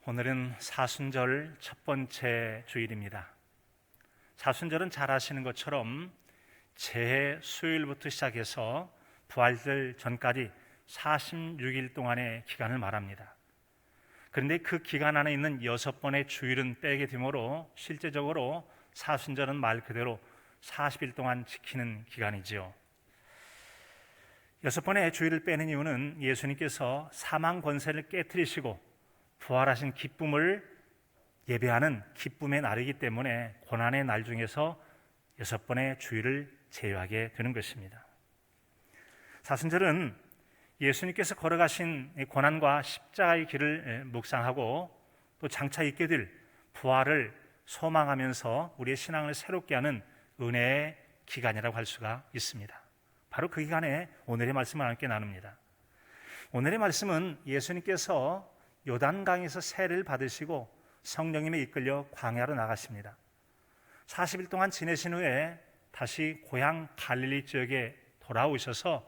오늘은 사순절 첫 번째 주일입니다. 사순절은 잘 아시는 것처럼 재해 수요일부터 시작해서 부활절 전까지 46일 동안의 기간을 말합니다. 그런데 그 기간 안에 있는 6번의 주일은 빼게 되므로 실제적으로 사순절은 말 그대로 40일 동안 지키는 기간이지요. 6번의 주일을 빼는 이유는 예수님께서 사망 권세를 깨뜨리시고 부활하신 기쁨을 예배하는 기쁨의 날이기 때문에 고난의 날 중에서 6번의 주일을 제외하게 되는 것입니다. 사순절은 예수님께서 걸어가신 고난과 십자가의 길을 묵상하고 또 장차 있게 될 부활을 소망하면서 우리의 신앙을 새롭게 하는 은혜의 기간이라고 할 수가 있습니다. 바로 그 기간에 오늘의 말씀을 함께 나눕니다. 오늘의 말씀은 예수님께서 요단강에서 세례를 받으시고 성령님에 이끌려 광야로 나가십니다. 40일 동안 지내신 후에 다시 고향 갈릴리 지역에 돌아오셔서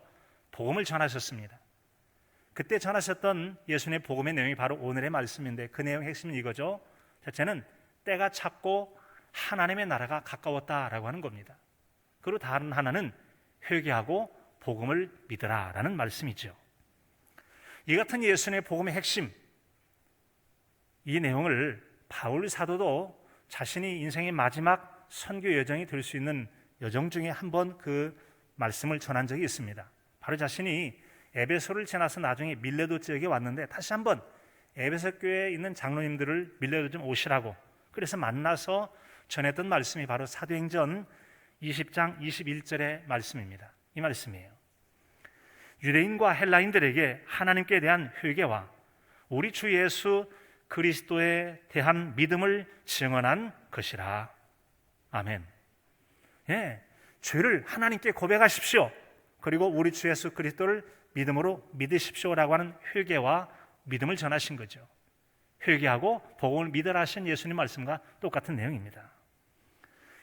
복음을 전하셨습니다. 그때 전하셨던 예수님의 복음의 내용이 바로 오늘의 말씀인데 그 내용의 핵심은 이거죠. 첫째는 때가 찼고 하나님의 나라가 가까웠다라고 하는 겁니다. 그리고 다른 하나는 회개하고 복음을 믿으라라는 말씀이죠. 이 같은 예수님의 복음의 핵심, 이 내용을 바울 사도도 자신이 인생의 마지막 선교 여정이 될 수 있는 여정 중에 한 번 그 말씀을 전한 적이 있습니다. 바로 자신이 에베소를 지나서 나중에 밀레도 지역에 왔는데 다시 한번 에베소 교회에 있는 장로님들을 밀레도 좀 오시라고 그래서 만나서 전했던 말씀이 바로 사도행전 20장 21절의 말씀입니다. 이 말씀이에요. 유대인과 헬라인들에게 하나님께 대한 회개와 우리 주 예수 그리스도에 대한 믿음을 증언한 것이라. 아멘. 죄를 하나님께 고백하십시오. 그리고 우리 주 예수 그리스도를 믿음으로 믿으십시오라고 하는 회개와 믿음을 전하신 거죠. 회개하고 복음을 믿으라 하신 예수님 말씀과 똑같은 내용입니다.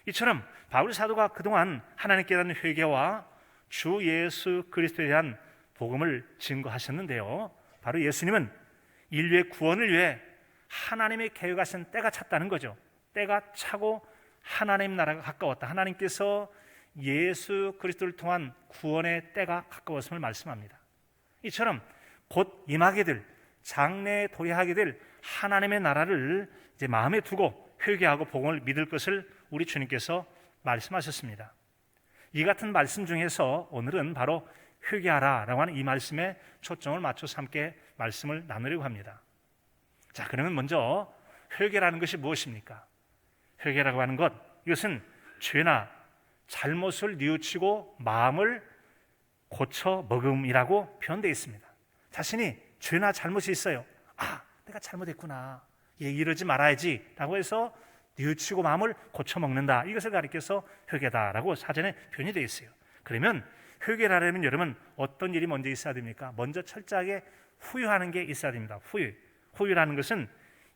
이처럼 바울 사도가 그동안 하나님께 대한 회개와 주 예수 그리스도에 대한 복음을 증거하셨는데요. 바로 예수님은 인류의 구원을 위해 하나님의 계획하신 때가 찼다는 거죠. 때가 차고 하나님 나라가 가까웠다. 하나님께서 예수 그리스도를 통한 구원의 때가 가까웠음을 말씀합니다. 이처럼 곧 임하게 될 장래에 도래하게 될 하나님의 나라를 이제 마음에 두고 회개하고 복음을 믿을 것을 우리 주님께서 말씀하셨습니다. 이 같은 말씀 중에서 오늘은 바로 회개하라라고 하는 이 말씀에 초점을 맞춰서 함께 말씀을 나누려고 합니다. 자, 그러면 먼저 회개라는 것이 무엇입니까? 회개라고 하는 것, 이것은 죄나 잘못을 뉘우치고 마음을 고쳐 먹음이라고 표현되어 있습니다. 자신이 죄나 잘못이 있어요. 내가 잘못했구나. 이러지 말아야지 라고 해서 뉘우치고 마음을 고쳐 먹는다. 이것을 가리켜서 회개다라고 사전에 표현이 되어 있어요. 그러면 회개라면 여러분 어떤 일이 먼저 있어야 됩니까? 먼저 철저하게 후회하는 게 있어야 됩니다. 후회라는 것은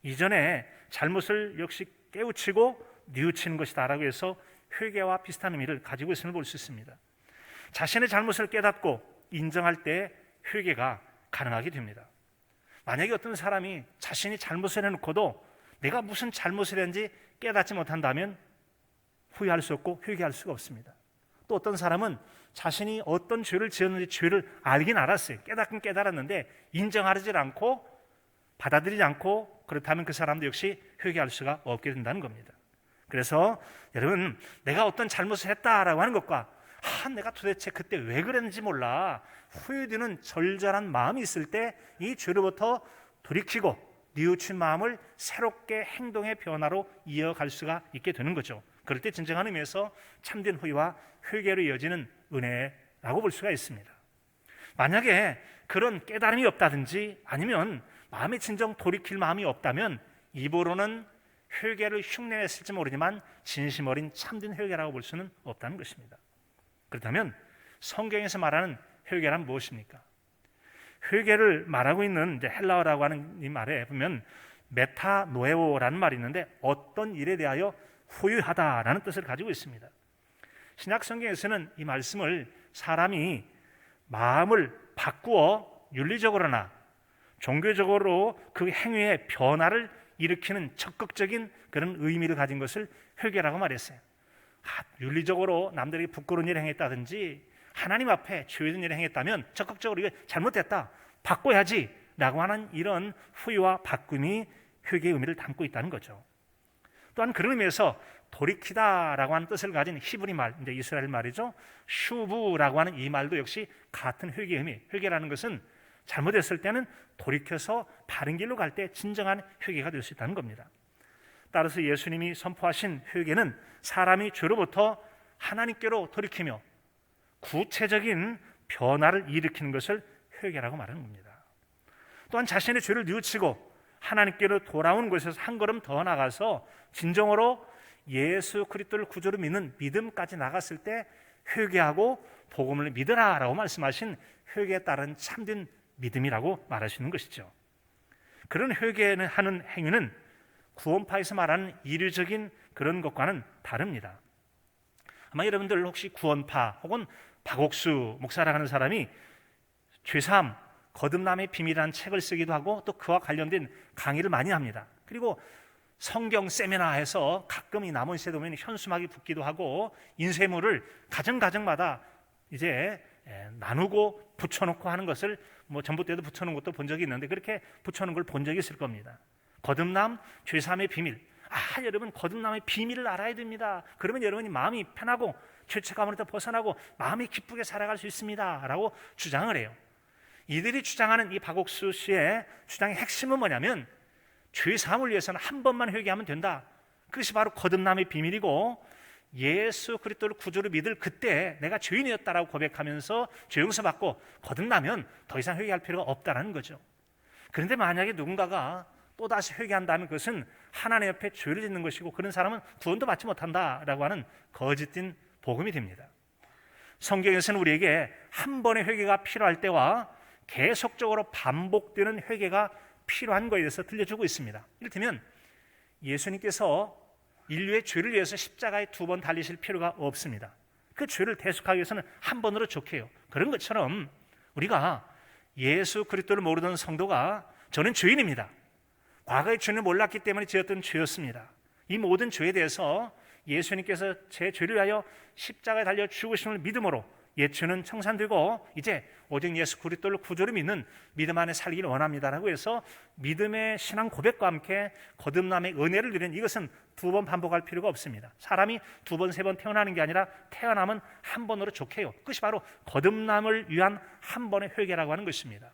이전에 잘못을 역시 깨우치고 뉘우치는 것이다 라고 해서 회개와 비슷한 의미를 가지고 있음을 볼 수 있습니다. 자신의 잘못을 깨닫고 인정할 때 회개가 가능하게 됩니다. 만약에 어떤 사람이 자신이 잘못을 해놓고도 내가 무슨 잘못을 했는지 깨닫지 못한다면 후회할 수 없고 회개할 수가 없습니다. 또 어떤 사람은 자신이 어떤 죄를 지었는지 죄를 알긴 알았어요. 깨닫긴 깨달았는데 인정하지 않고 받아들이지 않고 그렇다면 그 사람도 역시 회개할 수가 없게 된다는 겁니다. 그래서 여러분 내가 어떤 잘못을 했다라고 하는 것과 내가 도대체 그때 왜 그랬는지 몰라 후회되는 절절한 마음이 있을 때 이 죄로부터 돌이키고 뉘우친 마음을 새롭게 행동의 변화로 이어갈 수가 있게 되는 거죠. 그럴 때 진정한 의미에서 참된 후회와 회개로 이어지는 은혜라고 볼 수가 있습니다. 만약에 그런 깨달음이 없다든지 아니면 마음에 진정 돌이킬 마음이 없다면 입으로는 회개를 흉내냈을지 모르지만 진심 어린 참된 회개라고 볼 수는 없다는 것입니다. 그렇다면 성경에서 말하는 회개란 무엇입니까? 회개를 말하고 있는 이제 헬라어라고 하는 이 말에 보면 메타노에오라는 말이 있는데 어떤 일에 대하여 후회하다라는 뜻을 가지고 있습니다. 신약 성경에서는 이 말씀을 사람이 마음을 바꾸어 윤리적으로나 종교적으로 그 행위의 변화를 일으키는 적극적인 그런 의미를 가진 것을 회개라고 말했어요. 윤리적으로 남들에게 부끄러운 일을 행했다든지 하나님 앞에 죄된 일을 행했다면 적극적으로 이거 잘못됐다, 바꿔야지 라고 하는 이런 후회와 바꿈이 회개의 의미를 담고 있다는 거죠. 또한 그런 의미에서 돌이키다라고 하는 뜻을 가진 히브리 말, 이제 이스라엘 말이죠. 슈브라고 하는 이 말도 역시 같은 회개의 의미. 회개라는 것은 잘못했을 때는 돌이켜서 바른 길로 갈 때 진정한 회개가 될 수 있다는 겁니다. 따라서 예수님이 선포하신 회개는 사람이 죄로부터 하나님께로 돌이키며 구체적인 변화를 일으키는 것을 회개라고 말하는 겁니다. 또한 자신의 죄를 뉘우치고 하나님께로 돌아오는 곳에서 한 걸음 더 나가서 진정으로 예수 그리스도를 구주로 믿는 믿음까지 나갔을 때 회개하고 복음을 믿으라라고 말씀하신 회개에 따른 참된 믿음이라고 말하시는 것이죠. 그런 회개하는 행위는 구원파에서 말하는 이류적인 그런 것과는 다릅니다. 아마 여러분들 혹시 구원파 혹은 박옥수 목사라고 하는 사람이 죄사함, 거듭남의 비밀이라는 책을 쓰기도 하고 또 그와 관련된 강의를 많이 합니다. 그리고 성경 세미나에서 가끔 이 남은 시대 보면 현수막이 붙기도 하고 인쇄물을 가정마다 이제 나누고 붙여놓고 하는 것을 뭐 전부 때도 붙여놓은 것도 본 적이 있는데 그렇게 붙여놓은 걸 본 적이 있을 겁니다. 거듭남, 죄사함의 비밀. 여러분 거듭남의 비밀을 알아야 됩니다. 그러면 여러분이 마음이 편하고 죄책감으로부터 벗어나고 마음이 기쁘게 살아갈 수 있습니다 라고 주장을 해요. 이들이 주장하는 이 박옥수 씨의 주장의 핵심은 뭐냐면 죄사함을 위해서는 한 번만 회개하면 된다. 그것이 바로 거듭남의 비밀이고 예수 그리스도를 구주로 믿을 그때 내가 죄인이었다라고 고백하면서 죄 용서받고 거듭나면 더 이상 회개할 필요가 없다는 거죠. 그런데 만약에 누군가가 또다시 회개한다면 그것은 하나님 앞에 죄를 짓는 것이고 그런 사람은 구원도 받지 못한다라고 하는 거짓된 복음이 됩니다. 성경에서는 우리에게 한 번의 회개가 필요할 때와 계속적으로 반복되는 회개가 필요한 것에 대해서 들려주고 있습니다. 이를테면 예수님께서 인류의 죄를 위해서 십자가에 2번 달리실 필요가 없습니다. 그 죄를 대속하기 위해서는 한 번으로 족해요. 그런 것처럼 우리가 예수 그리스도를 모르던 성도가 저는 죄인입니다. 과거의 죄는 몰랐기 때문에 지었던 죄였습니다. 이 모든 죄에 대해서 예수님께서 제 죄를 위하여 십자가에 달려 죽으심을 믿음으로 옛 죄는 청산되고 이제 오직 예수 그리스도를 구주로 믿는 믿음 안에 살기를 원합니다라고 해서 믿음의 신앙 고백과 함께 거듭남의 은혜를 누리는 이것은 2번 반복할 필요가 없습니다. 사람이 2번, 3번 태어나는 게 아니라 태어나면 한 번으로 족해요. 그것이 바로 거듭남을 위한 한 번의 회개라고 하는 것입니다.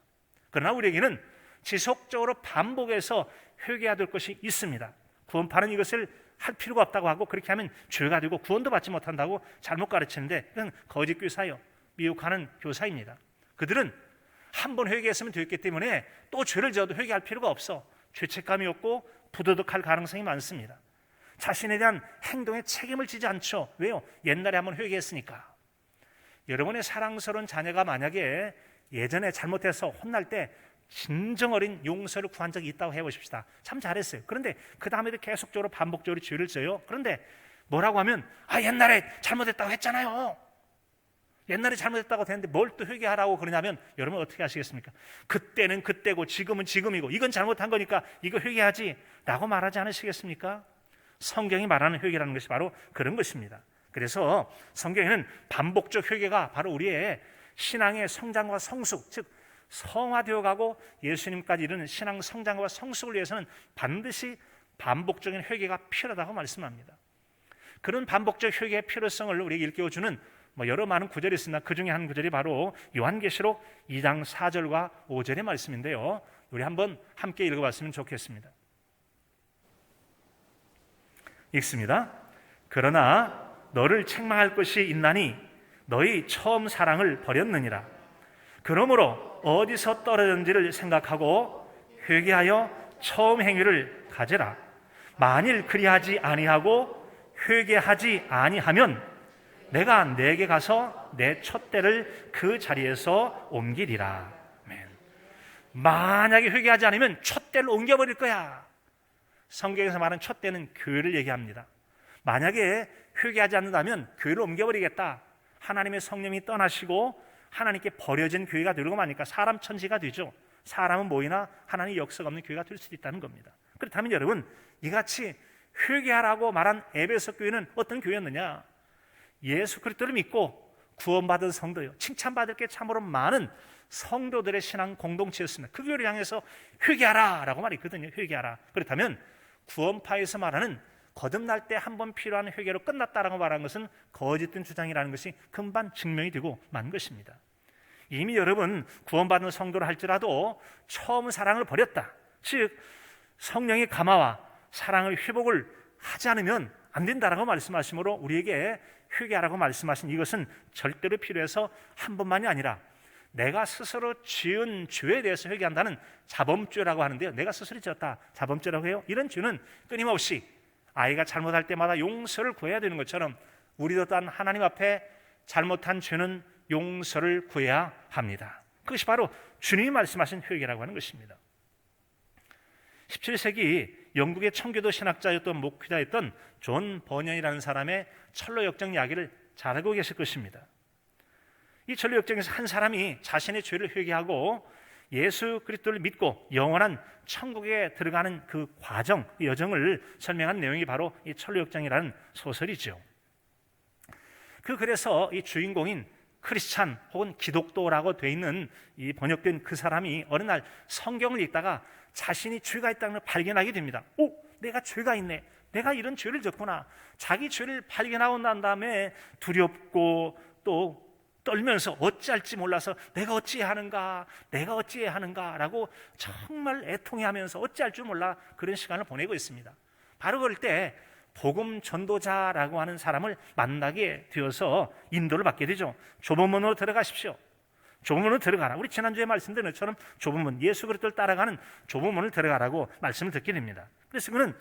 그러나 우리에게는 지속적으로 반복해서 회개해야 될 것이 있습니다. 구원파는 이것을 할 필요가 없다고 하고 그렇게 하면 죄가 되고 구원도 받지 못한다고 잘못 가르치는데 그건 거짓 교사요, 미혹하는 교사입니다. 그들은 한 번 회개했으면 됐기 때문에 또 죄를 지어도 회개할 필요가 없어. 죄책감이 없고 부도덕할 가능성이 많습니다. 자신에 대한 행동에 책임을 지지 않죠. 왜요? 옛날에 한번 회개했으니까. 여러분의 사랑스러운 자녀가 만약에 예전에 잘못해서 혼날 때 진정 어린 용서를 구한 적이 있다고 해보십시다. 참 잘했어요. 그런데 그 다음에도 계속적으로 반복적으로 죄를 져요. 그런데 뭐라고 하면 옛날에 잘못했다고 했잖아요. 옛날에 잘못했다고 했는데 뭘 또 회개하라고 그러냐면 여러분 어떻게 하시겠습니까? 그때는 그때고 지금은 지금이고 이건 잘못한 거니까 이거 회개하지 라고 말하지 않으시겠습니까? 성경이 말하는 회개라는 것이 바로 그런 것입니다. 그래서 성경에는 반복적 회개가 바로 우리의 신앙의 성장과 성숙, 즉 성화되어 가고 예수님까지 이르는 신앙 성장과 성숙을 위해서는 반드시 반복적인 회개가 필요하다고 말씀합니다. 그런 반복적 회개의 필요성을 우리에게 일깨워주는 여러 많은 구절이 있으나 그 중에 한 구절이 바로 요한계시록 2장 4절과 5절의 말씀인데요. 우리 한번 함께 읽어봤으면 좋겠습니다. 읽습니다. 그러나 너를 책망할 것이 있나니 너희 처음 사랑을 버렸느니라. 그러므로 어디서 떨어졌는지를 생각하고 회개하여 처음 행위를 가져라. 만일 그리하지 아니하고 회개하지 아니하면 내가 내게 가서 내 촛대를 그 자리에서 옮기리라. 아멘. 만약에 회개하지 않으면 촛대를 옮겨버릴 거야. 성경에서 말하는 촛대는 교회를 얘기합니다. 만약에 회개하지 않는다면 교회를 옮겨버리겠다. 하나님의 성령이 떠나시고 하나님께 버려진 교회가 되고 마니까 사람 천지가 되죠. 사람은 모이나 하나님의 역사가 없는 교회가 될 수도 있다는 겁니다. 그렇다면 여러분, 이같이 회개하라고 말한 에베소 교회는 어떤 교회였느냐? 예수 그리스도를 믿고 구원받은 성도요, 칭찬받을 게 참으로 많은 성도들의 신앙 공동체였습니다. 그 교회를 향해서 회개하라 라고 말했거든요. 회개하라. 그렇다면 구원파에서 말하는 거듭날 때 한 번 필요한 회개로 끝났다라고 말하는 것은 거짓된 주장이라는 것이 금방 증명이 되고 만 것입니다. 이미 여러분 구원받은 성도를 할지라도 처음 사랑을 버렸다, 즉 성령의 감화와 사랑의 회복을 하지 않으면 안 된다라고 말씀하시므로 우리에게 회개하라고 말씀하신 이것은 절대로 필요해서 한 번만이 아니라 내가 스스로 지은 죄에 대해서 회개한다는 자범죄라고 하는데요, 내가 스스로 지었다 자범죄라고 해요. 이런 죄는 끊임없이 아이가 잘못할 때마다 용서를 구해야 되는 것처럼 우리도 또한 하나님 앞에 잘못한 죄는 용서를 구해야 합니다. 그것이 바로 주님이 말씀하신 회개라고 하는 것입니다. 17세기 영국의 청교도 신학자였던 목회자였던 존 버년이라는 사람의 철로 역정 이야기를 잘 알고 계실 것입니다. 이 철로 역정에서 한 사람이 자신의 죄를 회개하고 예수 그리스도를 믿고 영원한 천국에 들어가는 그 과정, 이 여정을 설명한 내용이 바로 이 철로 역정이라는 소설이죠. 그래서 이 주인공인 크리스찬 혹은 기독도라고 돼 있는 이 번역된 그 사람이 어느 날 성경을 읽다가 자신이 죄가 있다는 걸 발견하게 됩니다. 오, 내가 죄가 있네, 내가 이런 죄를 졌구나. 자기 죄를 발견하고 난 다음에 두렵고 또 떨면서 어찌할지 몰라서 내가 어찌해야 하는가 라고 정말 애통해하면서 어찌할 줄 몰라 그런 시간을 보내고 있습니다. 바로 그럴 때 복음 전도자라고 하는 사람을 만나게 되어서 인도를 받게 되죠. 좁은 문으로 들어가십시오. 좁은 문으로 들어가라. 우리 지난주에 말씀드린 것처럼 좁은 문, 예수 그리스도를 따라가는 좁은 문을 들어가라고 말씀을 듣게 됩니다. 그래서 그는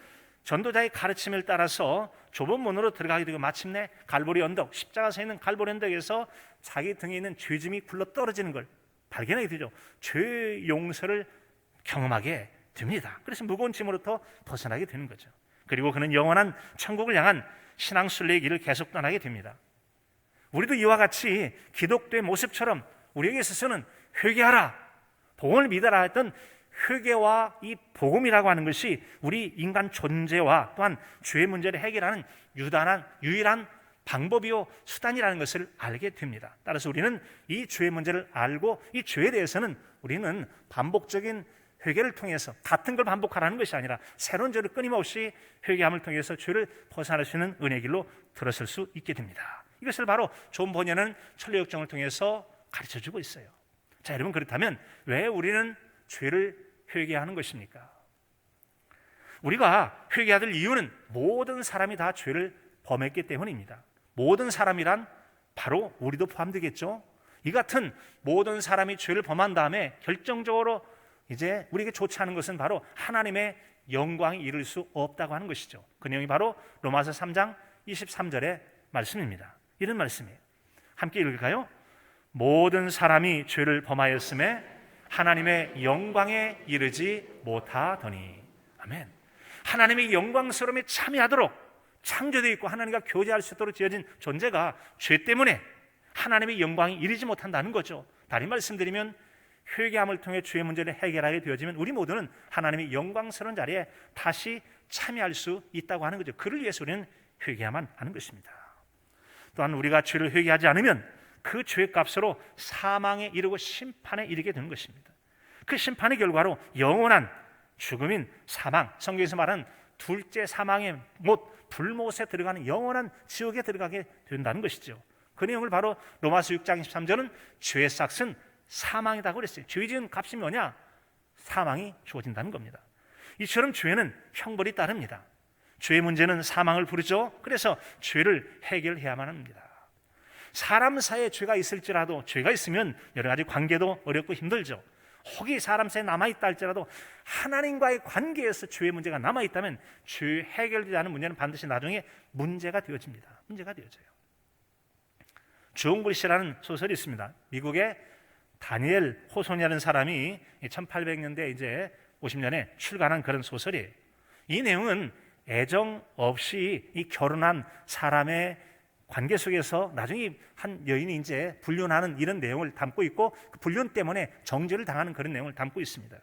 전도자의 가르침을 따라서 좁은 문으로 들어가게 되고 마침내 갈보리 언덕, 십자가 서 있는 갈보리 언덕에서 자기 등에 있는 죄짐이 굴러 떨어지는 걸 발견하게 되죠. 죄 용서를 경험하게 됩니다. 그래서 무거운 짐으로부터 벗어나게 되는 거죠. 그리고 그는 영원한 천국을 향한 신앙순례의 길을 계속 떠나게 됩니다. 우리도 이와 같이 기독교의 모습처럼 우리에게 있어서는 회개하라, 복음을 믿어라 했던 회개와 이 복음이라고 하는 것이 우리 인간 존재와 또한 죄의 문제를 해결하는 유일한 방법이요 수단이라는 것을 알게 됩니다. 따라서 우리는 이 죄의 문제를 알고 이 죄에 대해서는 우리는 반복적인 회개를 통해서 같은 걸 반복하라는 것이 아니라 새로운 죄를 끊임없이 회개함을 통해서 죄를 벗어날 수 있는 은혜의 길로 들어설 수 있게 됩니다. 이것을 바로 존 버년은 천리 역정을 통해서 가르쳐주고 있어요. 자, 여러분, 그렇다면 왜 우리는 죄를 회개하는 것입니까? 우리가 회개해야 될 이유는 모든 사람이 다 죄를 범했기 때문입니다. 모든 사람이란 바로 우리도 포함되겠죠. 이 같은 모든 사람이 죄를 범한 다음에 결정적으로 이제 우리에게 좋지 않은 것은 바로 하나님의 영광에 이를 수 없다고 하는 것이죠. 그 내용이 바로 로마서 3장 23절의 말씀입니다. 이런 말씀이에요. 함께 읽을까요? 모든 사람이 죄를 범하였음에 하나님의 영광에 이르지 못하더니. 아멘. 하나님의 영광스러움에 참여하도록 창조되어 있고 하나님과 교제할 수 있도록 지어진 존재가 죄 때문에 하나님의 영광에 이르지 못한다는 거죠. 다시 말씀드리면 회개함을 통해 죄의 문제를 해결하게 되어지면 우리 모두는 하나님의 영광스러운 자리에 다시 참여할 수 있다고 하는 거죠. 그를 위해서 우리는 회개해야만 하는 것입니다. 또한 우리가 죄를 회개하지 않으면 그 죄의 값으로 사망에 이르고 심판에 이르게 되는 것입니다. 그 심판의 결과로 영원한 죽음인 사망, 성경에서 말하는 둘째 사망의 못, 불못에 들어가는 영원한 지옥에 들어가게 된다는 것이죠. 그 내용을 바로 로마서 6장 23절은 죄의 삭은 사망이라고 그랬어요. 죄 지은 값이 뭐냐? 사망이 주어진다는 겁니다. 이처럼 죄는 형벌이 따릅니다. 죄의 문제는 사망을 부르죠. 그래서 죄를 해결해야만 합니다. 사람 사이에 죄가 있을지라도 죄가 있으면 여러 가지 관계도 어렵고 힘들죠. 혹이 사람 사이에 남아있다 할지라도 하나님과의 관계에서 죄의 문제가 남아있다면 죄 해결되지 않은 문제는 반드시 나중에 문제가 되어집니다. 문제가 되어져요. 존 글씨라는 소설이 있습니다. 미국의 다니엘 호손이라는 사람이 1800년대 이제 50년에 출간한 그런 소설이에요. 이 내용은 애정 없이 이 결혼한 사람의 관계 속에서 나중에 한 여인이 이제 불륜하는 이런 내용을 담고 있고, 그 불륜 때문에 정죄를 당하는 그런 내용을 담고 있습니다.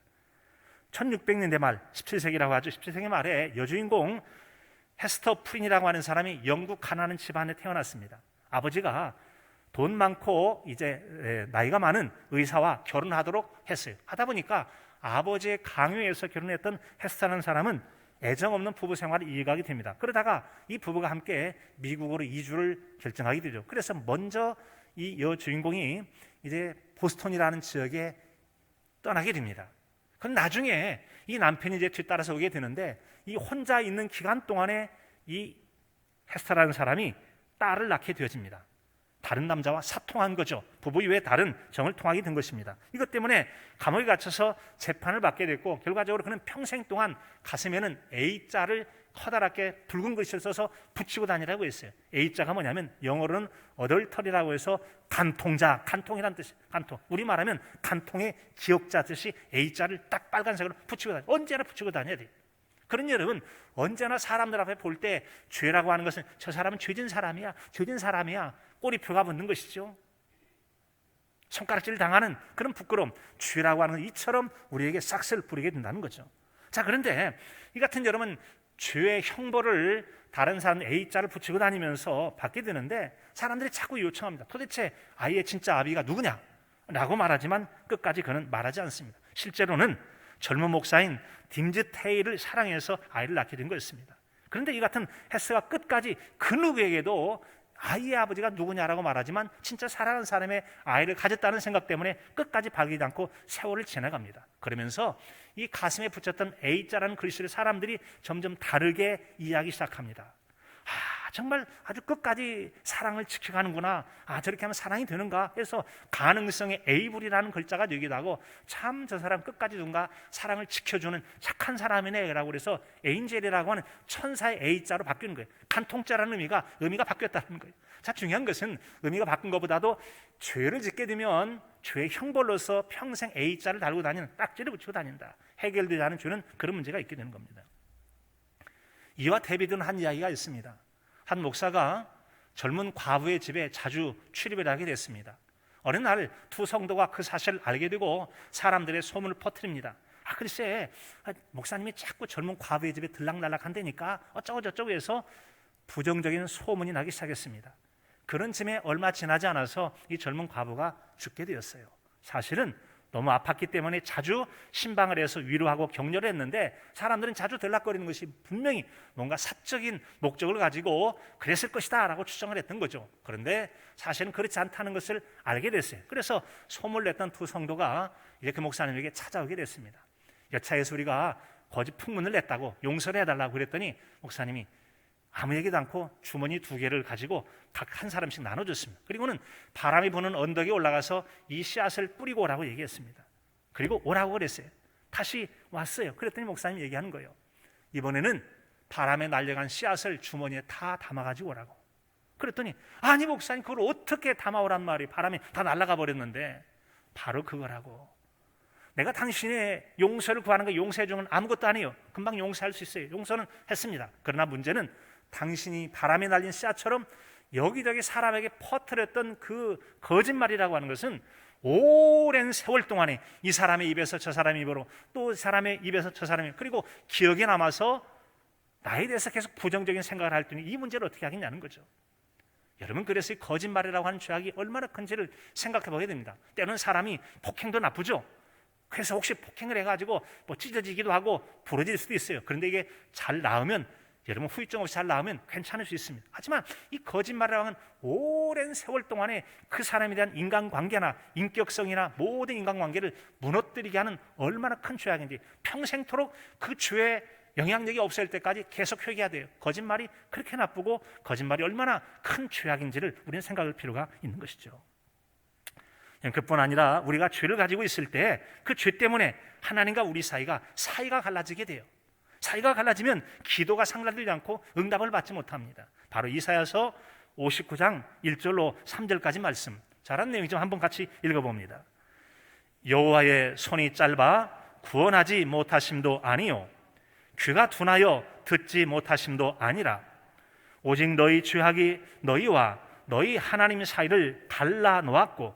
1600년대 말, 17세기라고 하죠. 17세기 말에 여주인공 헤스터 프린이라고 하는 사람이 영국 가난한 집안에 태어났습니다. 아버지가 돈 많고 이제 나이가 많은 의사와 결혼하도록 했어요. 하다 보니까 아버지의 강요에서 결혼했던 헤스터라는 사람은 애정 없는 부부 생활을 이어가게 됩니다. 그러다가 이 부부가 함께 미국으로 이주를 결정하게 되죠. 그래서 먼저 이 여주인공이 이제 보스턴이라는 지역에 떠나게 됩니다. 그럼 나중에 이 남편이 이제 뒤따라서 오게 되는데, 이 혼자 있는 기간 동안에 이 헤스터라는 사람이 딸을 낳게 되어집니다. 다른 남자와 사통한 거죠. 부부 이외에 다른 정을 통하게 된 것입니다. 이것 때문에 감옥에 갇혀서 재판을 받게 됐고, 결과적으로 그는 평생 동안 가슴에는 A자를 커다랗게 붉은 글씨를 써서 붙이고 다니라고 했어요. A자가 뭐냐면 영어로는 어덜터리라고 해서 간통자, 간통이라는 뜻이, 간통. 우리 말하면 간통의 기억자 뜻이 A자를 딱 빨간색으로 붙이고 다녀. 언제나 붙이고 다녀야 돼요. 그런 여러분, 언제나 사람들 앞에 볼 때 죄라고 하는 것은 저 사람은 죄진 사람이야, 죄진 사람이야, 꼬리표가 붙는 것이죠. 손가락질 당하는 그런 부끄러움, 죄라고 하는 이처럼 우리에게 싹쓸 뿌리게 된다는 거죠. 자, 그런데 이 같은 여러분, 죄의 형벌을 다른 사람 A자를 붙이고 다니면서 받게 되는데, 사람들이 자꾸 요청합니다. 도대체 아이의 진짜 아비가 누구냐? 라고 말하지만 끝까지 그는 말하지 않습니다. 실제로는 젊은 목사인 딤즈 테일을 사랑해서 아이를 낳게 된 거였습니다. 그런데 이 같은 헤스가 끝까지 그 누구에게도 아이의 아버지가 누구냐라고 말하지만 진짜 사랑하는 사람의 아이를 가졌다는 생각 때문에 끝까지 밝히지 않고 세월을 지나갑니다. 그러면서 이 가슴에 붙였던 A자라는 글씨를 사람들이 점점 다르게 이해하기 시작합니다. 정말 아주 끝까지 사랑을 지켜가는구나, 저렇게 하면 사랑이 되는가 해서 가능성의 에이블이라는 글자가 되기도 하고, 참 저 사람 끝까지 누군가 사랑을 지켜주는 착한 사람이네 라고 해서 에인젤이라고 하는 천사의 A자로 바뀌는 거예요. 간통자라는 의미가 바뀌었다는 거예요. 자, 중요한 것은 의미가 바뀐 것보다도 죄를 짓게 되면 죄의 형벌로서 평생 A자를 달고 다니는, 딱지를 붙이고 다닌다, 해결되지 않은 죄는 그런 문제가 있게 되는 겁니다. 이와 대비되는 한 이야기가 있습니다. 한 목사가 젊은 과부의 집에 자주 출입을 하게 됐습니다. 어느 날 두 성도가 그 사실을 알게 되고 사람들의 소문을 퍼뜨립니다. 글쎄, 목사님이 자꾸 젊은 과부의 집에 들락날락한다니까 어쩌고 저쩌고 해서 부정적인 소문이 나기 시작했습니다. 그런 즈음에 얼마 지나지 않아서 이 젊은 과부가 죽게 되었어요. 사실은 너무 아팠기 때문에 자주 신방을 해서 위로하고 격려를 했는데, 사람들은 자주 들락거리는 것이 분명히 뭔가 사적인 목적을 가지고 그랬을 것이다 라고 추정을 했던 거죠. 그런데 사실은 그렇지 않다는 것을 알게 됐어요. 그래서 소문을 냈던 두 성도가 이제 그 목사님에게 찾아오게 됐습니다. 여차해서 우리가 거짓 풍문을 냈다고 용서를 해달라고 그랬더니 목사님이 아무 얘기도 않고 주머니 2개를 가지고 각 한 사람씩 나눠줬습니다. 그리고는 바람이 부는 언덕에 올라가서 이 씨앗을 뿌리고 오라고 얘기했습니다. 그리고 오라고 그랬어요. 다시 왔어요. 그랬더니 목사님이 얘기하는 거예요. 이번에는 바람에 날려간 씨앗을 주머니에 다 담아가지고 오라고. 그랬더니 아니 목사님, 그걸 어떻게 담아오란 말이, 바람이 다 날아가 버렸는데. 바로 그거라고. 내가 당신의 용서를 구하는 거, 용서해 주는 건 아무것도 아니에요. 금방 용서할 수 있어요. 용서는 했습니다. 그러나 문제는 당신이 바람에 날린 씨앗처럼 여기저기 사람에게 퍼뜨렸던 그 거짓말이라고 하는 것은 오랜 세월 동안에 이 사람의 입에서 저 사람의 입으로, 또 사람의 입에서 저 사람의, 그리고 기억에 남아서 나에 대해서 계속 부정적인 생각을 할 때는 이 문제를 어떻게 하겠냐는 거죠. 여러분, 그래서 이 거짓말이라고 하는 죄악이 얼마나 큰지를 생각해 보게 됩니다. 때로는 사람이 폭행도 나쁘죠. 그래서 혹시 폭행을 해가지고 뭐 찢어지기도 하고 부러질 수도 있어요. 그런데 이게 잘 나으면, 여러분 후유증 없이 잘 나오면 괜찮을 수 있습니다. 하지만 이 거짓말이라는 오랜 세월 동안에 그 사람에 대한 인간관계나 인격성이나 모든 인간관계를 무너뜨리게 하는 얼마나 큰 죄악인지, 평생토록 그 죄의 영향력이 없을 때까지 계속 회개해야 돼요. 거짓말이 그렇게 나쁘고 거짓말이 얼마나 큰 죄악인지를 우리는 생각할 필요가 있는 것이죠. 그뿐 아니라 우리가 죄를 가지고 있을 때 그 죄 때문에 하나님과 우리 사이가 갈라지게 돼요. 사이가 갈라지면 기도가 상달되지 않고 응답을 받지 못합니다. 바로 이사야서 59장 1절로 3절까지 말씀, 잘한 내용이 좀 한번 같이 읽어봅니다. 여호와의 손이 짧아 구원하지 못하심도 아니요, 귀가 둔하여 듣지 못하심도 아니라, 오직 너희 죄악이 너희와 너희 하나님 사이를 갈라 놓았고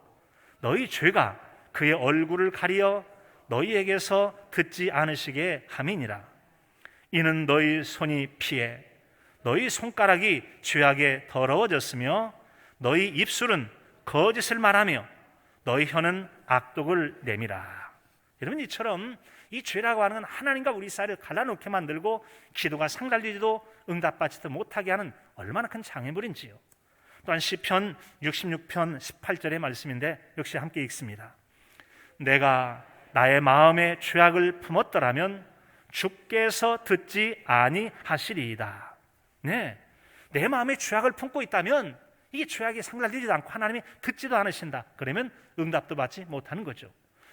너희 죄가 그의 얼굴을 가리어 너희에게서 듣지 않으시게 함이니라. 이는 너희 손이 피해 너희 손가락이 죄악에 더러워졌으며 너희 입술은 거짓을 말하며 너희 혀는 악독을 내밀라. 여러분, 이처럼 이 죄라고 하는 건 하나님과 우리 사이를 갈라놓게 만들고 기도가 상달되지도 응답받지도 못하게 하는 얼마나 큰 장애물인지요. 또한 시편 66편 18절의 말씀인데 역시 함께 읽습니다. 내가 나의 마음에 죄악을 품었더라면 주께서 듣지 아니하시리이다. 네, 내 마음에 죄악을 품고 있다면 이게 죄악이 상달되지도 않고 하나님이 듣지도 않으신다. 그러면 응답도 받지 못하는 거죠.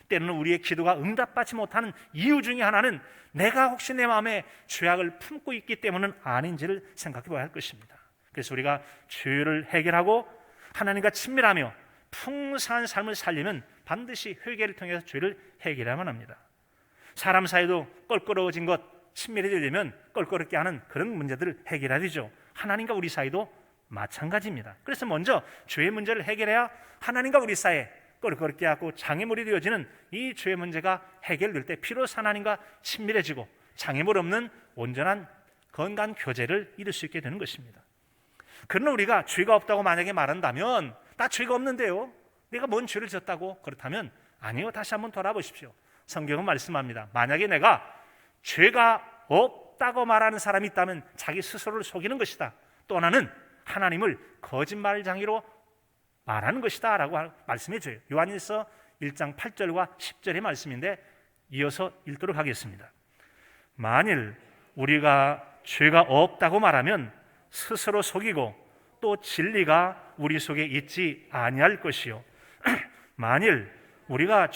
때로는 우리의 기도가 응답받지 못하는 이유 중에 하나는 내가 혹시 내 마음에 죄악을 품고 있기 때문은 아닌지를 생각해 봐야 할 것입니다. 그래서 우리가 죄를 해결하고 하나님과 친밀하며 풍성한 삶을 살려면 반드시 회개를 통해서 죄를 해결해야만 합니다. 사람 사이도 껄끄러워진 것, 친밀해지려면 껄끄럽게 하는 그런 문제들을 해결해야 되죠. 하나님과 우리 사이도 마찬가지입니다. 그래서 먼저 죄의 문제를 해결해야 하나님과 우리 사이에 껄끄럽게 하고 장애물이 되어지는 이 죄의 문제가 해결될 때 비로소 하나님과 친밀해지고 장애물 없는 온전한 건강한 교제를 이룰 수 있게 되는 것입니다. 그러나 우리가 죄가 없다고 만약에 말한다면 나 죄가 없는데요, 내가 뭔 죄를 졌다고? 그렇다면 아니요, 다시 한번 돌아보십시오. 성경은 말씀합니다. 만약에 내가 죄가 없다고 말하는 사람이 있다면 자기 스스로를 속이는 것이다. 또 하나는 하나님을 거짓말장애로 말하는 것이다 라고 말씀해 줘요. 요한일서 1장 8절과 10절의 말씀인데 이어서 읽도록 하겠습니다. 만일 우리가 죄가 없다고 말하면 스스로 속이고 또 진리가 우리 속에 있지 아니할 것이요 만일 우리가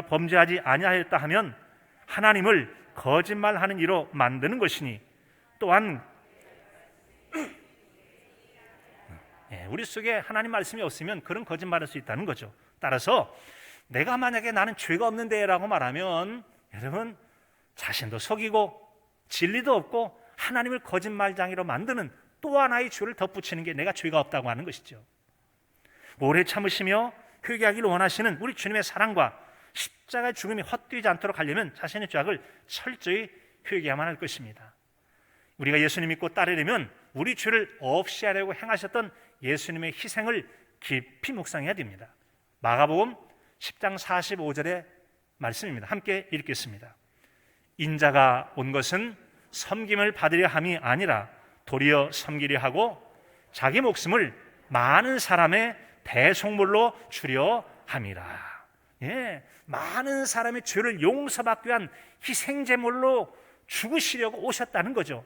범죄하지 아니하였다 하면 하나님을 거짓말하는 이로 만드는 것이니 또한 우리 속에 하나님 말씀이 없으면 그런 거짓말할 수 있다는 거죠. 따라서 내가 만약에 나는 죄가 없는데 라고 말하면 여러분 자신도 속이고 진리도 없고 하나님을 거짓말장애로 만드는 또 하나의 죄를 덧붙이는 게 내가 죄가 없다고 하는 것이죠. 오래 참으시며 회개하기를 원하시는 우리 주님의 사랑과 십자가의 죽음이 헛되지 않도록 하려면 자신의 죄악을 철저히 회개해야만 할 것입니다. 우리가 예수님 믿고 따르려면 우리 죄를 없이 하려고 행하셨던 예수님의 희생을 깊이 묵상해야 됩니다. 마가복음 10장 45절의 말씀입니다. 함께 읽겠습니다. 인자가 온 것은 섬김을 받으려 함이 아니라 도리어 섬기려 하고 자기 목숨을 많은 사람의 대속물로 주려 함이라. 많은 사람의 죄를 용서받기 위한 희생제물로 죽으시려고 오셨다는 거죠.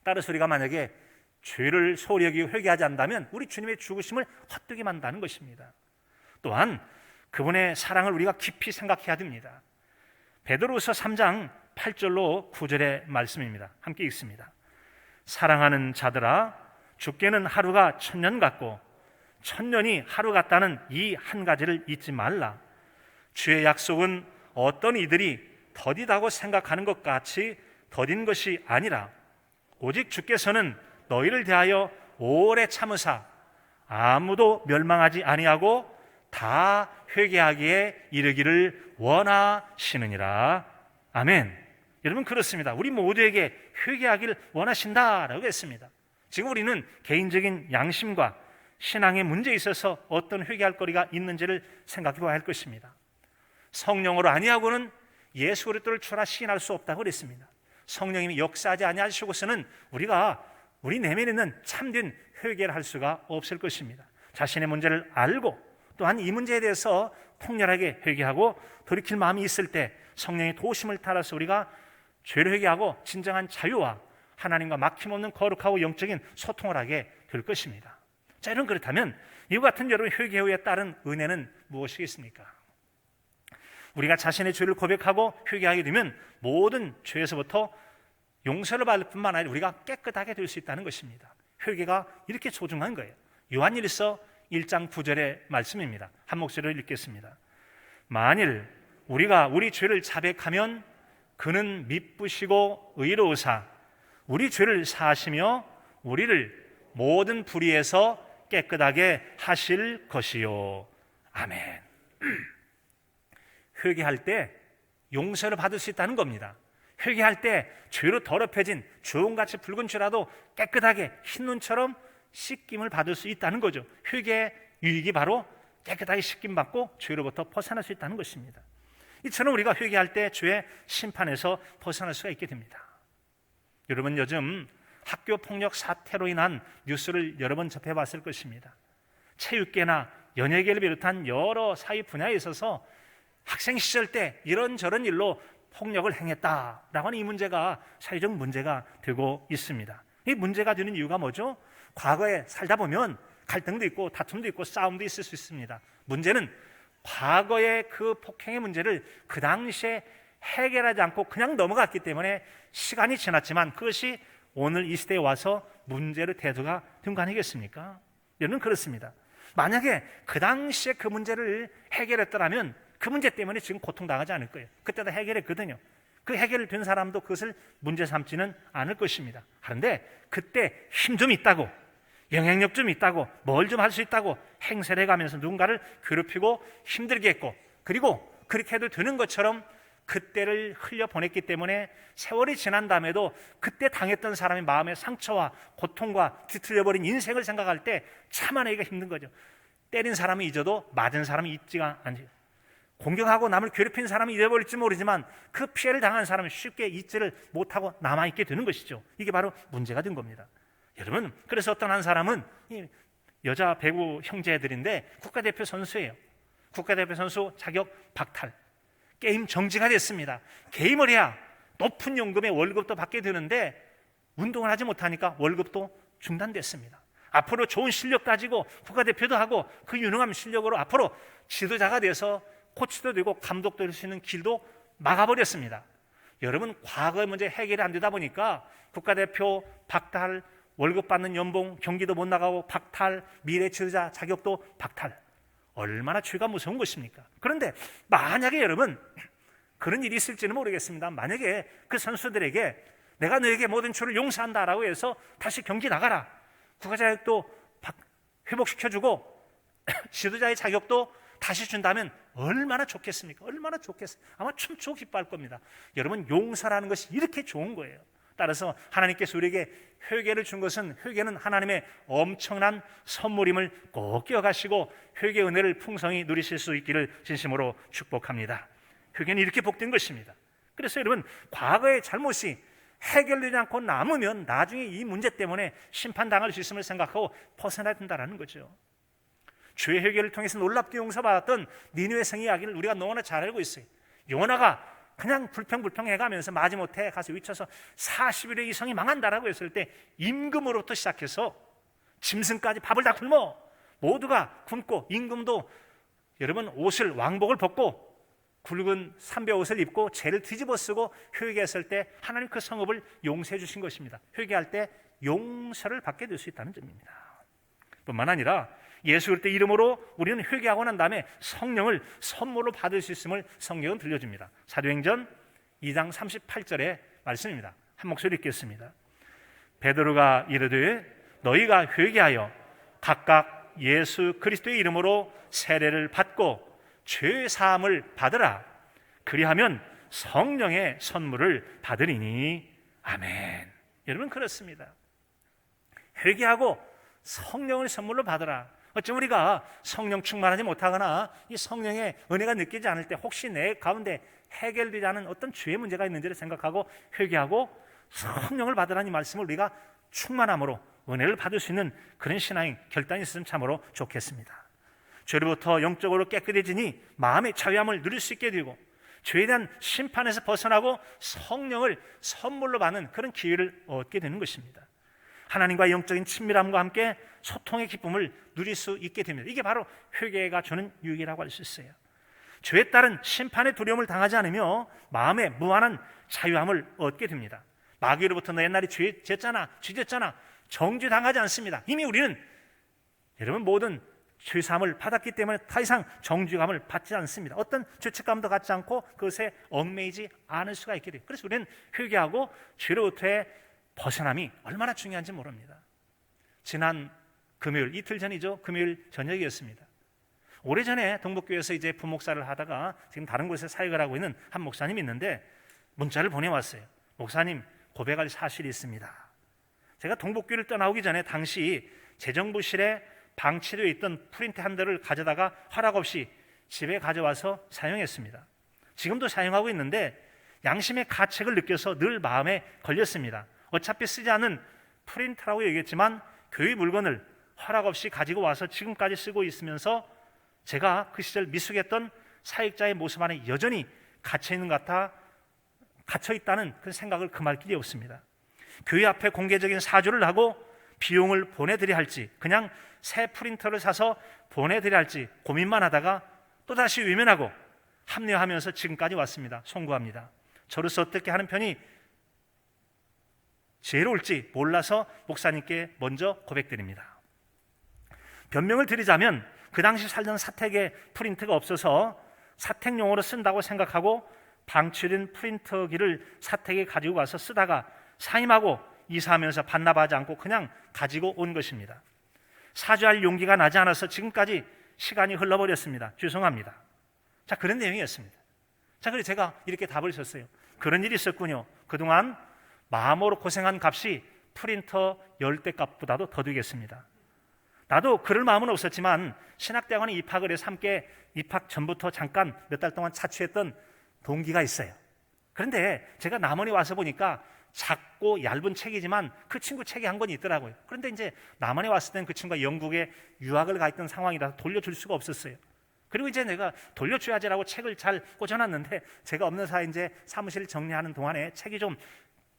따라서 우리가 만약에 죄를 소홀히 여기고 회개하지 않는다면 우리 주님의 죽으심을 헛되게 만든다는 것입니다. 또한 그분의 사랑을 우리가 깊이 생각해야 됩니다. 베드로후서 3장 8절로 9절의 말씀입니다. 함께 읽습니다. 사랑하는 자들아, 주께는 하루가 1000년 같고 1000년이 하루 같다는 이 한 가지를 잊지 말라. 주의 약속은 어떤 이들이 더디다고 생각하는 것 같이 더딘 것이 아니라 오직 주께서는 너희를 대하여 오래 참으사 아무도 멸망하지 아니하고 다 회개하기에 이르기를 원하시느니라. 아멘. 여러분, 그렇습니다. 우리 모두에게 회개하기를 원하신다라고 했습니다. 지금 우리는 개인적인 양심과 신앙의 문제에 있어서 어떤 회개할 거리가 있는지를 생각해 봐야 할 것입니다. 성령으로 아니하고는 예수 그리스도를 주라 시인할 수 없다고 그랬습니다. 성령님이 역사하지 아니하시고서는 우리 내면에 있는 참된 회개를 할 수가 없을 것입니다. 자신의 문제를 알고 또한 이 문제에 대해서 통렬하게 회개하고 돌이킬 마음이 있을 때 성령의 도우심을 따라서 우리가 죄를 회개하고 진정한 자유와 하나님과 막힘없는 거룩하고 영적인 소통을 하게 될 것입니다. 자, 여러분, 그렇다면 이와 같은 여러분 회개 후에 따른 은혜는 무엇이겠습니까? 우리가 자신의 죄를 고백하고 회개하게 되면 모든 죄에서부터 용서를 받을 뿐만 아니라 우리가 깨끗하게 될 수 있다는 것입니다. 회개가 이렇게 소중한 거예요. 요한일서 1장 9절의 말씀입니다. 한 목소리로 읽겠습니다. 만일 우리가 우리 죄를 자백하면 그는 미쁘시고 의로우사 우리 죄를 사하시며 우리를 모든 불의에서 깨끗하게 하실 것이요. 아멘. 회개할 때 용서를 받을 수 있다는 겁니다. 회개할 때 죄로 더럽혀진 주홍같이 붉은 죄라도 깨끗하게 흰눈처럼 씻김을 받을 수 있다는 거죠. 회개의 유익이 바로 깨끗하게 씻김 받고 죄로부터 벗어날 수 있다는 것입니다. 이처럼 우리가 회개할 때 죄의 심판에서 벗어날 수가 있게 됩니다. 여러분, 요즘 학교 폭력 사태로 인한 뉴스를 여러 번 접해봤을 것입니다. 체육계나 연예계를 비롯한 여러 사회 분야에 있어서 학생 시절 때 이런저런 일로 폭력을 행했다라고 하는 이 문제가 사회적 문제가 되고 있습니다. 이 문제가 되는 이유가 뭐죠? 과거에 살다 보면 갈등도 있고 다툼도 있고 싸움도 있을 수 있습니다. 문제는 과거의 그 폭행의 문제를 그 당시에 해결하지 않고 그냥 넘어갔기 때문에 시간이 지났지만 그것이 오늘 이 시대에 와서 문제로 대두가 된 거 아니겠습니까? 여러분, 그렇습니다. 만약에 그 당시에 그 문제를 해결했더라면 그 문제 때문에 지금 고통당하지 않을 거예요. 그때도 해결했거든요. 그 해결된 사람도 그것을 문제 삼지는 않을 것입니다. 그런데 그때 힘 좀 있다고, 영향력 좀 있다고, 뭘 좀 할 수 있다고 행세를 해가면서 누군가를 괴롭히고 힘들게 했고, 그리고 그렇게 해도 되는 것처럼 그때를 흘려보냈기 때문에 세월이 지난 다음에도 그때 당했던 사람의 마음의 상처와 고통과 뒤틀려버린 인생을 생각할 때 참아내기가 힘든 거죠. 때린 사람은 잊어도 맞은 사람은 잊지가 않죠. 공격하고 남을 괴롭힌 사람은 잊어버릴지 모르지만 그 피해를 당한 사람은 쉽게 잊지를 못하고 남아있게 되는 것이죠. 이게 바로 문제가 된 겁니다. 여러분, 그래서 어떤 한 사람은 여자 배구 형제들인데 국가대표 선수예요. 국가대표 선수 자격 박탈, 게임 정지가 됐습니다. 게임을 해야 높은 연금의 월급도 받게 되는데 운동을 하지 못하니까 월급도 중단됐습니다. 앞으로 좋은 실력 가지고 국가대표도 하고 그 유능한 실력으로 앞으로 지도자가 돼서 코치도 되고 감독도 될 수 있는 길도 막아버렸습니다. 여러분, 과거의 문제 해결이 안 되다 보니까 국가대표 박탈, 월급 받는 연봉, 경기도 못 나가고 박탈, 미래 지도자 자격도 박탈. 얼마나 죄가 무서운 것입니까? 그런데 만약에 여러분 그런 일이 있을지는 모르겠습니다. 만약에 그 선수들에게 내가 너에게 모든 죄를 용서한다라고 해서 다시 경기 나가라, 국가 자격도 회복시켜주고 지도자의 자격도 다시 준다면 얼마나 좋겠습니까? 얼마나 좋겠어요. 아마 춤추고 기뻐할 겁니다. 여러분, 용서라는 것이 이렇게 좋은 거예요. 따라서 하나님께서 우리에게 회개를 준 것은, 회개는 하나님의 엄청난 선물임을 꼭 기억하시고 회개 은혜를 풍성히 누리실 수 있기를 진심으로 축복합니다. 회개는 이렇게 복된 것입니다. 그래서 여러분, 과거의 잘못이 해결되지 않고 남으면 나중에 이 문제 때문에 심판당할 수 있음을 생각하고 벗어나야 된다는 거죠. 죄의 해결을 통해서 놀랍게 용서받았던 니느웨 성 이야기를 우리가 너무나 잘 알고 있어요. 요나가 그냥 불평해가면서 마지못해 가서 위쳐서 40일에 이 성이 망한다라고 했을 때 임금으로부터 시작해서 짐승까지 밥을 다 굶어 모두가 굶고, 임금도 여러분 옷을, 왕복을 벗고 굵은 삼배 옷을 입고 죄를 뒤집어 쓰고 회개했을 때 하나님 그 성읍을 용서해 주신 것입니다. 회개할 때 용서를 받게 될 수 있다는 점입니다. 뿐만 아니라 예수 그리스도의 이름으로 우리는 회개하고 난 다음에 성령을 선물로 받을 수 있음을 성경은 들려줍니다. 사도행전 2장 38절의 말씀입니다. 한 목소리 읽겠습니다. 베드로가 이르되 너희가 회개하여 각각 예수 그리스도의 이름으로 세례를 받고 죄 사함을 받으라. 그리하면 성령의 선물을 받으리니. 아멘. 여러분, 그렇습니다. 회개하고 성령을 선물로 받으라. 어쩜 우리가 성령 충만하지 못하거나 이 성령의 은혜가 느끼지 않을 때 혹시 내 가운데 해결되지 않은 어떤 죄의 문제가 있는지를 생각하고 회개하고 성령을 받으라는 말씀을 우리가 충만함으로 은혜를 받을 수 있는 그런 신앙의 결단이 있으면 참으로 좋겠습니다. 죄로부터 영적으로 깨끗해지니 마음의 자유함을 누릴 수 있게 되고 죄에 대한 심판에서 벗어나고 성령을 선물로 받는 그런 기회를 얻게 되는 것입니다. 하나님과의 영적인 친밀함과 함께 소통의 기쁨을 누릴 수 있게 됩니다. 이게 바로 회개가 주는 유익이라고 할 수 있어요. 죄에 따른 심판의 두려움을 당하지 않으며 마음의 무한한 자유함을 얻게 됩니다. 마귀로부터 너 옛날에 죄 졌잖아, 정죄당하지 않습니다. 이미 우리는 여러분 모든 죄사함을 받았기 때문에 더 이상 정죄감을 받지 않습니다. 어떤 죄책감도 갖지 않고 그것에 얽매이지 않을 수가 있게 돼요. 그래서 우리는 회개하고 죄로부터의 벗어남이 얼마나 중요한지 모릅니다. 지난 금요일, 이틀 전이죠. 금요일 저녁이었습니다. 오래전에 동북교회에서 이제 부목사를 하다가 지금 다른 곳에 사역을 하고 있는 한 목사님이 있는데 문자를 보내왔어요. 목사님, 고백할 사실이 있습니다. 제가 동북교회를 떠나오기 전에 당시 재정부실에 방치되어 있던 프린트 한 대를 가져다가 허락 없이 집에 가져와서 사용했습니다. 지금도 사용하고 있는데 양심의 가책을 느껴서 늘 마음에 걸렸습니다. 어차피 쓰지 않은 프린터라고 얘기했지만 교회 물건을 허락 없이 가지고 와서 지금까지 쓰고 있으면서 제가 그 시절 미숙했던 사역자의 모습 안에 여전히 갇혀있다는 그 생각을 금할 길이 없습니다. 교회 앞에 공개적인 사주를 하고 비용을 보내드려야 할지 그냥 새 프린터를 사서 보내드려야 할지 고민만 하다가 또다시 외면하고 합리화하면서 지금까지 왔습니다. 송구합니다. 저로서 어떻게 하는 편이 지혜로울지 몰라서 목사님께 먼저 고백드립니다. 변명을 드리자면 그 당시 살던 사택에 프린터가 없어서 사택용으로 쓴다고 생각하고 방치된 프린터기를 사택에 가지고 가서 쓰다가 사임하고 이사하면서 반납하지 않고 그냥 가지고 온 것입니다. 사죄할 용기가 나지 않아서 지금까지 시간이 흘러버렸습니다. 죄송합니다. 자, 그런 내용이었습니다. 자, 그래서 제가 이렇게 답을 썼어요. 그런 일이 있었군요. 그동안 마음으로 고생한 값이 프린터 10대 값보다도 더 되겠습니다. 나도 그럴 마음은 없었지만 신학대학원에 입학을 해서 함께 입학 전부터 잠깐 몇 달 동안 자취했던 동기가 있어요. 그런데 제가 남원에 와서 보니까 작고 얇은 책이지만 그 친구 책이 한 권 있더라고요. 그런데 이제 남원에 왔을 때는 그 친구가 영국에 유학을 가 있던 상황이라서 돌려줄 수가 없었어요. 그리고 이제 내가 돌려줘야지라고 책을 잘 꽂아놨는데 제가 없는 사이에 이제 사무실 정리하는 동안에 책이 좀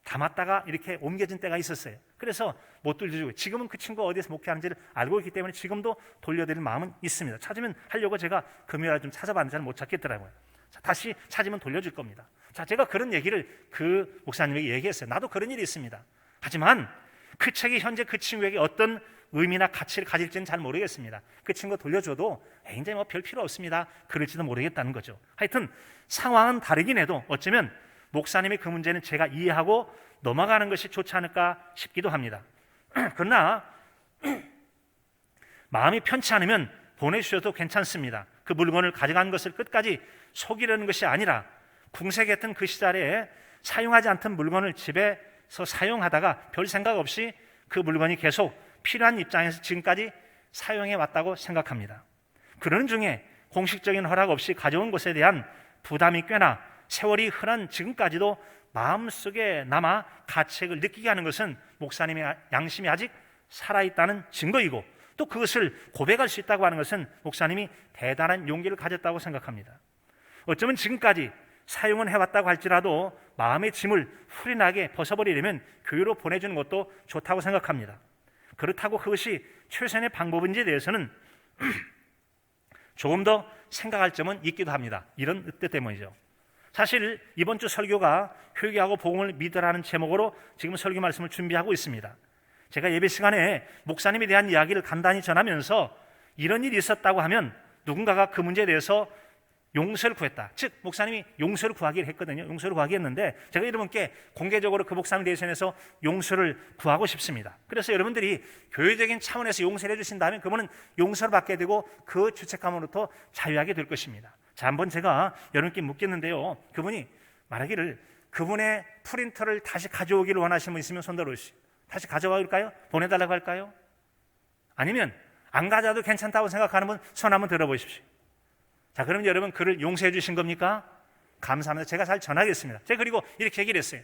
담았다가 이렇게 옮겨진 때가 있었어요. 그래서 못 돌려주고 지금은 그 친구가 어디에서 목회하는지를 알고 있기 때문에 지금도 돌려드릴 마음은 있습니다. 찾으면 하려고 제가 금요일에 좀 찾아봤는데 잘 못 찾겠더라고요. 자, 다시 찾으면 돌려줄 겁니다. 자, 제가 그런 얘기를 그 목사님에게 얘기했어요. 나도 그런 일이 있습니다. 하지만 그 책이 현재 그 친구에게 어떤 의미나 가치를 가질지는 잘 모르겠습니다. 그 친구가 돌려줘도 이제 뭐 별 필요 없습니다. 그럴지도 모르겠다는 거죠. 하여튼 상황은 다르긴 해도 어쩌면 목사님의 그 문제는 제가 이해하고 넘어가는 것이 좋지 않을까 싶기도 합니다. 그러나 마음이 편치 않으면 보내주셔도 괜찮습니다. 그 물건을 가져간 것을 끝까지 속이려는 것이 아니라 궁색했던 그 시절에 사용하지 않던 물건을 집에서 사용하다가 별 생각 없이 그 물건이 계속 필요한 입장에서 지금까지 사용해 왔다고 생각합니다. 그러는 중에 공식적인 허락 없이 가져온 것에 대한 부담이 꽤나 세월이 흐른 지금까지도 마음속에 남아 가책을 느끼게 하는 것은 목사님의 양심이 아직 살아있다는 증거이고 또 그것을 고백할 수 있다고 하는 것은 목사님이 대단한 용기를 가졌다고 생각합니다. 어쩌면 지금까지 사용은 해왔다고 할지라도 마음의 짐을 후련하게 벗어버리려면 교회로 보내주는 것도 좋다고 생각합니다. 그렇다고 그것이 최선의 방법인지에 대해서는 조금 더 생각할 점은 있기도 합니다. 이런 뜻 때문이죠. 사실 이번 주 설교가 회개하고 복음을 믿으라는 제목으로 지금 설교 말씀을 준비하고 있습니다. 제가 예배 시간에 목사님에 대한 이야기를 간단히 전하면서 이런 일이 있었다고 하면 누군가가 그 문제에 대해서 용서를 구했다. 즉 목사님이 용서를 구하기를 했거든요. 용서를 구하기 했는데 제가 여러분께 공개적으로 그 목사님 대신해서 용서를 구하고 싶습니다. 그래서 여러분들이 교회적인 차원에서 용서를 해주신다면 그분은 용서를 받게 되고 그 죄책감으로부터 자유하게 될 것입니다. 자, 한번 제가 여러분께 묻겠는데요. 그분이 말하기를 그분의 프린터를 다시 가져오기를 원하시는 분 있으면 손 들어주시죠. 다시 가져갈까요? 보내달라고 할까요? 아니면 안 가져와도 괜찮다고 생각하는 분 손 한번 들어보십시오. 자, 그럼 여러분 그를 용서해 주신 겁니까? 감사합니다. 제가 잘 전하겠습니다. 제가 그리고 이렇게 얘기를 했어요.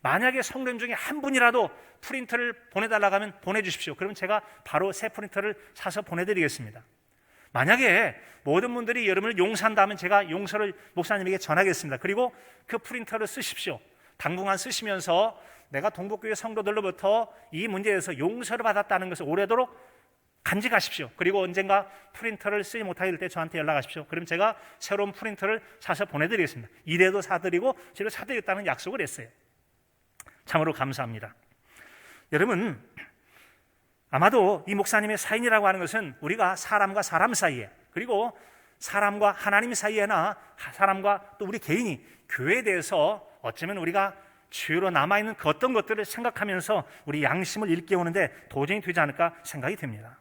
만약에 성도님 중에 한 분이라도 프린터를 보내달라고 하면 보내주십시오. 그러면 제가 바로 새 프린터를 사서 보내드리겠습니다. 만약에 모든 분들이 여러분을 용서한다면 제가 용서를 목사님에게 전하겠습니다. 그리고 그 프린터를 쓰십시오. 당분간 쓰시면서 내가 동북교회 성도들로부터 이 문제에서 용서를 받았다는 것을 오래도록 간직하십시오. 그리고 언젠가 프린터를 쓰지 못하게 될 때 저한테 연락하십시오. 그럼 제가 새로운 프린터를 사서 보내드리겠습니다. 이래도 사드리고 저래도 사드리겠다는 약속을 했어요. 참으로 감사합니다. 여러분, 아마도 이 목사님의 사인이라고 하는 것은 우리가 사람과 사람 사이에 그리고 사람과 하나님 사이에나 사람과 또 우리 개인이 교회에 대해서 어쩌면 우리가 주위로 남아있는 그 어떤 것들을 생각하면서 우리 양심을 일깨우는데 도전이 되지 않을까 생각이 됩니다.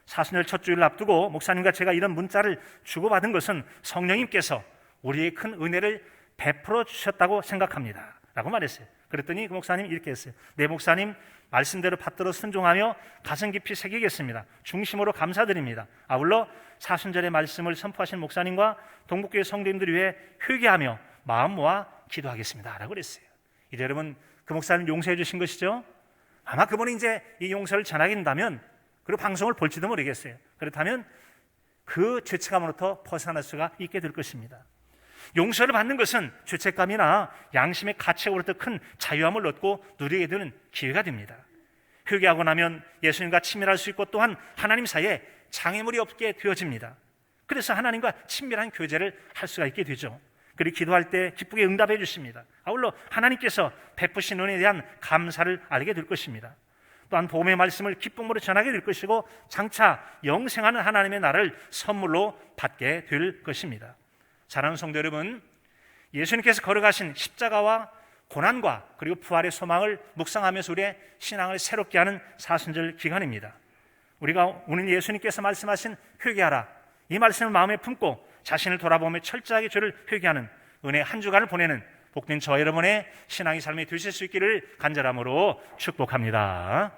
사순절 첫 주일을 앞두고 목사님과 제가 이런 문자를 주고받은 것은 성령님께서 우리의 큰 은혜를 베풀어 주셨다고 생각합니다 라고 말했어요. 그랬더니 그 목사님이 이렇게 했어요. 네, 목사님 말씀대로 받들어 순종하며 가슴 깊이 새기겠습니다. 중심으로 감사드립니다. 아울러 사순절의 말씀을 선포하신 목사님과 동북교회 성도님들 위해 회개하며 마음 모아 기도하겠습니다 라고 그랬어요. 이제 여러분, 그 목사님 용서해 주신 것이죠. 아마 그분이 이제 이 용서를 전하게 된다면, 그리고 방송을 볼지도 모르겠어요. 그렇다면 그 죄책감으로부터 벗어날 수가 있게 될 것입니다. 용서를 받는 것은 죄책감이나 양심의 가책으로부터 큰 자유함을 얻고 누리게 되는 기회가 됩니다. 회개하고 나면 예수님과 친밀할 수 있고 또한 하나님 사이에 장애물이 없게 되어집니다. 그래서 하나님과 친밀한 교제를 할 수가 있게 되죠. 그리고 기도할 때 기쁘게 응답해 주십니다. 아울러 하나님께서 베푸신 은혜에 대한 감사를 알게 될 것입니다. 또한 복음의 말씀을 기쁨으로 전하게 될 것이고 장차 영생하는 하나님의 나라를 선물로 받게 될 것입니다. 사랑하는 성도 여러분, 예수님께서 걸어가신 십자가와 고난과 그리고 부활의 소망을 묵상하면서 우리의 신앙을 새롭게 하는 사순절 기간입니다. 우리가 오늘 예수님께서 말씀하신 회개하라, 이 말씀을 마음에 품고 자신을 돌아보며 철저하게 죄를 회개하는 은혜 한 주간을 보내는 복된 저 여러분의 신앙의 삶이 되실 수 있기를 간절함으로 축복합니다.